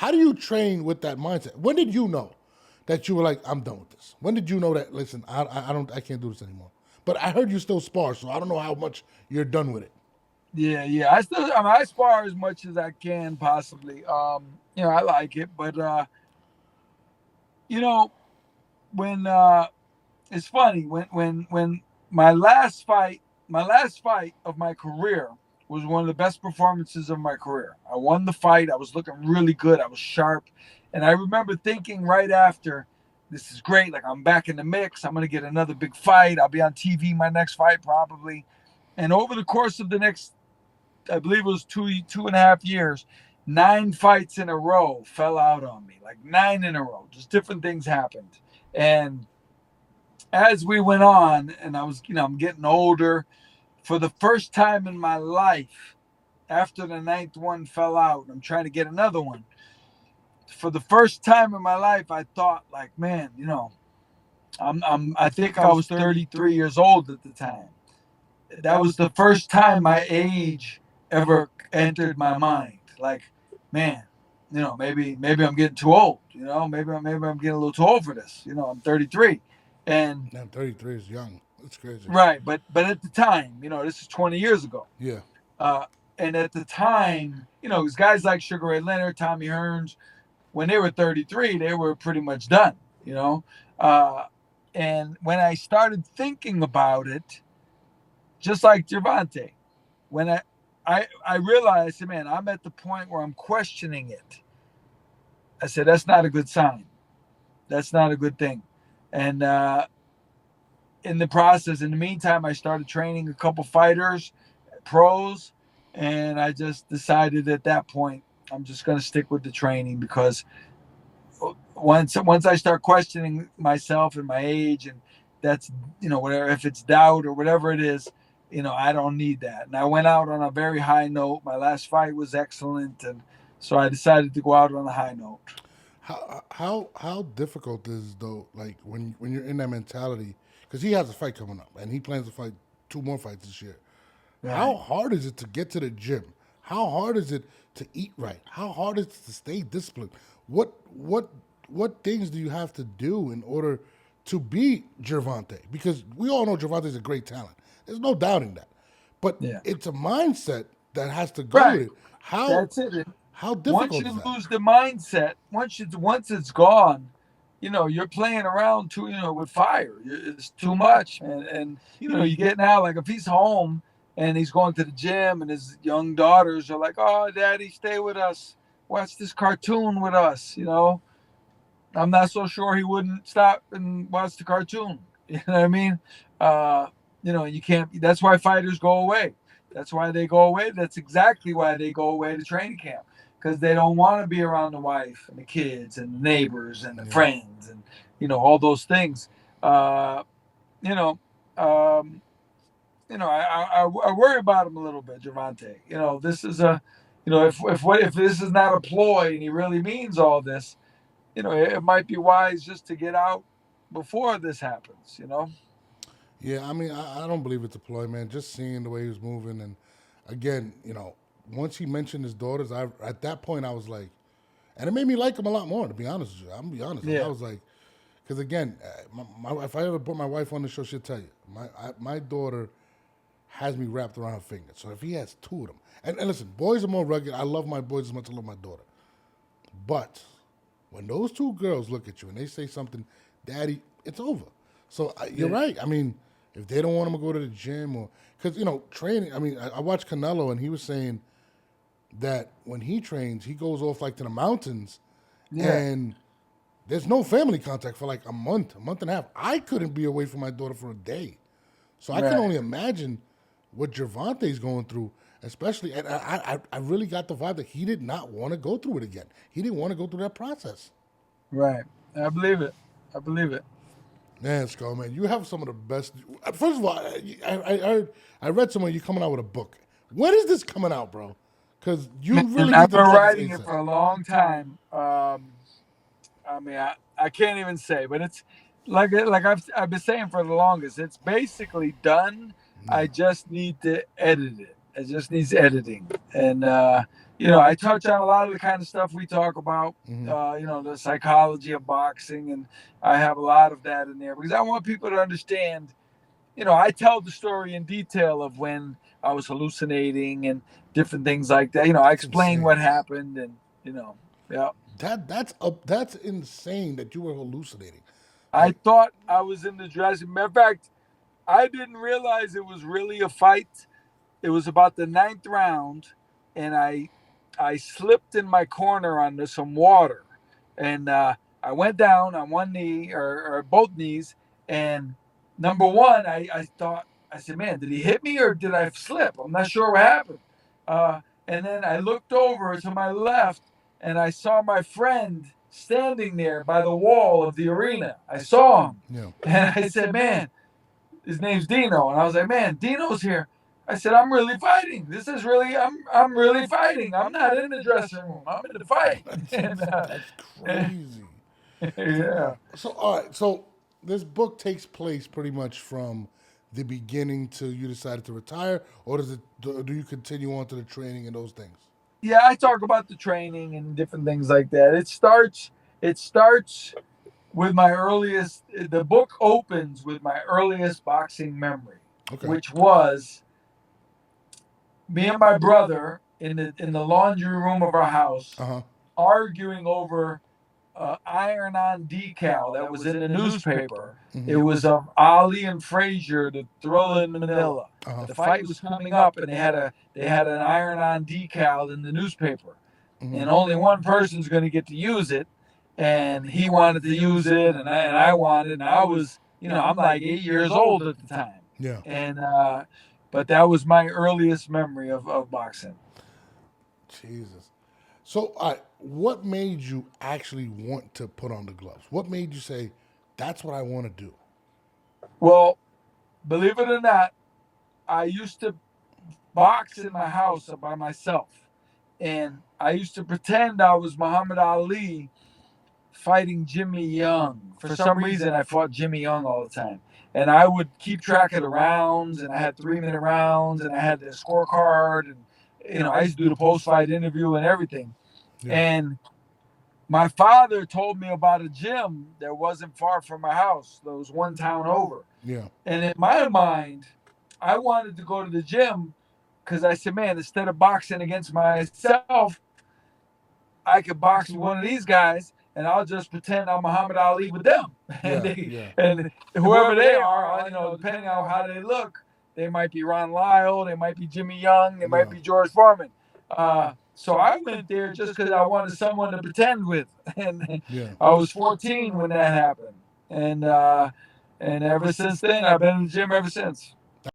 how do you train with that mindset? When did you know that you were like, I'm done with this? When did you know that? Listen, I can't do this anymore. But I heard you still spar, so I don't know how much you're done with it. Yeah. I spar as much as I can possibly. I like it, but you know, when it's funny when my last fight of my career was one of the best performances of my career. I won the fight. I was looking really good. I was sharp, and I remember thinking right after, "This is great. Like I'm back in the mix. I'm gonna get another big fight. I'll be on TV my next fight probably." And over the course of the next, I believe it was 2.5 years, 9 fights in a row fell out on me. Like nine in a row. Just different things happened, and as we went on, and I'm getting older. For the first time in my life, after the ninth one fell out, I'm trying to get another one. For the first time in my life, I thought, like, man, I think I was 33 years old at the time. That was the first time my age ever entered my mind. Like, man, maybe I'm getting too old. Maybe I'm getting a little too old for this. I'm 33, and Damn, 33 is young. That's crazy. right, but at the time, this is 20 years ago. Yeah. Uh, and at the time, it was guys like Sugar Ray Leonard, Tommy Hearns. When they were 33, they were pretty much done. You know, uh, and when I started thinking about it, just like Gervonta, when I realized, man, I'm at the point where I'm questioning it. I said that's not a good sign. That's not a good thing. And in the process, in the meantime, I started training a couple fighters, pros, and I just decided at that point I'm just going to stick with the training because once I start questioning myself and my age, and that's whatever, if it's doubt or whatever it is, I don't need that. And I went out on a very high note. My last fight was excellent, and so I decided to go out on a high note. How difficult is though? Like when you're in that mentality, because he has a fight coming up and he plans to fight two more fights this year. How Right. hard is it to get to the gym? How hard is it to eat right? How hard is it to stay disciplined? What things do you have to do in order to beat Gervonta? Because we all know Gervonta is a great talent. There's no doubting that. But Yeah. it's a mindset that has to go with Right. it. How That's it. how Once difficult is you that? lose the mindset, once it's gone, you're playing around too, with fire. It's too much, man. And you get now, like if he's home and he's going to the gym, and his young daughters are like, "Oh, Daddy, stay with us, watch this cartoon with us." I'm not so sure he wouldn't stop and watch the cartoon. You know what I mean? Uh, you can't. That's why fighters go away. That's why they go away. That's exactly why they go away to training camp, because they don't want to be around the wife and the kids and the neighbors and the Yeah. friends and all those things. Uh, you know, um, I worry about him a little bit, Javante. This is a, if this is not a ploy and he really means all this, it might be wise just to get out before this happens. Yeah, I mean, I don't believe it's a ploy, man. Just seeing the way he was moving, and again, once he mentioned his daughters, I at that point I was like, and it made me like him a lot more. To be honest with you, I'm gonna be honest. Like I Yeah. was like, because again, if I ever put my wife on the show, she'll tell you, my daughter has me wrapped around her finger. So if he has two of them, and listen, boys are more rugged. I love my boys as much as I love my daughter, but when those two girls look at you and they say something, Daddy, it's over. So you're Yeah. right. I mean, if they don't want him to go to the gym or because training. I mean, I watched Canelo and he was saying that when he trains, he goes off like to the mountains Yeah. and there's no family contact for like a month and a half. I couldn't be away from my daughter for a day, so I can Right. only imagine what Gervonta's going through. Especially, and I really got the vibe that he did not want to go through it again. He didn't want to go through that process. Right. I believe it. I believe it. Man, Skull, man, you have some of the best. First of all, I read somewhere you coming out with a book. When is this coming out, bro? Because you Man, really I've need to been drop this writing it ASAP. for a long time. I mean, I can't even say, but it's like I've been saying for the longest. It's basically done. Yeah, I just need to edit it. It just needs editing. And I touch on a lot of the kind of stuff we talk about. Hmm. The psychology of boxing, and I have a lot of that in there because I want people to understand. I tell the story in detail of when I was hallucinating and different things like that. I That's explain insane. what happened, and yeah. That's insane that you were hallucinating. I Like, thought I was in the dressing. Matter of fact, I didn't realize it was really a fight. It was about the ninth round, and I slipped in my corner on some water, and I went down on one knee or both knees. And number one, I thought I said, "Man, did he hit me or did I slip? I'm not sure what happened." And then I looked over to my left, and I saw my friend standing there by the wall of the arena. I saw him, yeah, and I said, "Man." His name's Dino, and I was like, "Man, Dino's here." I said, "I'm really fighting. This is really, I'm really fighting. I'm not in the dressing room. I'm in the fight." that's And crazy. yeah, So all right, so this book takes place pretty much from the beginning till you decided to retire, or do you continue on to the training and those things? yeah. I talk about the training and different things like that. It starts with my earliest. The book opens with my earliest boxing memory, Okay. which was me and my brother in the laundry room of our house Uh huh. arguing over iron-on decal that was in the newspaper. It Hmm. was of Ali and Frazier, the Thriller in Manila. Uh huh. The fight was coming up, and they had an iron-on decal in the newspaper, Hmm. and only one person's going to get to use it. And he wanted to use it, and I wanted, and I was, I'm like 8 years old at the time, Yeah. and but that was my earliest memory of boxing. Jesus. So, all right, what made you actually want to put on the gloves? What made you say, "That's what I want to do"? Well, believe it or not, I used to box in my house by myself. And I used to pretend I was Muhammad Ali fighting Jimmy Young. For some reason, I fought Jimmy Young all the time. And I would keep track of the rounds, and I had 3 minute rounds, and I had the scorecard. And, I used to do the post fight interview and everything. Yeah. And my father told me about a gym that wasn't far from my house, that was one town over. Yeah. And in my mind, I wanted to go to the gym because I said, man, instead of boxing against myself, I could box with one of these guys, and I'll just pretend I'm Muhammad Ali with them. And Yeah. they, Yeah. and whoever they are, depending on how they look, they might be Ron Lyle, they might be Jimmy Young, they might Yeah. be George Foreman. So I went there just because I wanted someone to pretend with, and Yeah. I was 14 when that happened, and ever since then I've been in the gym ever since.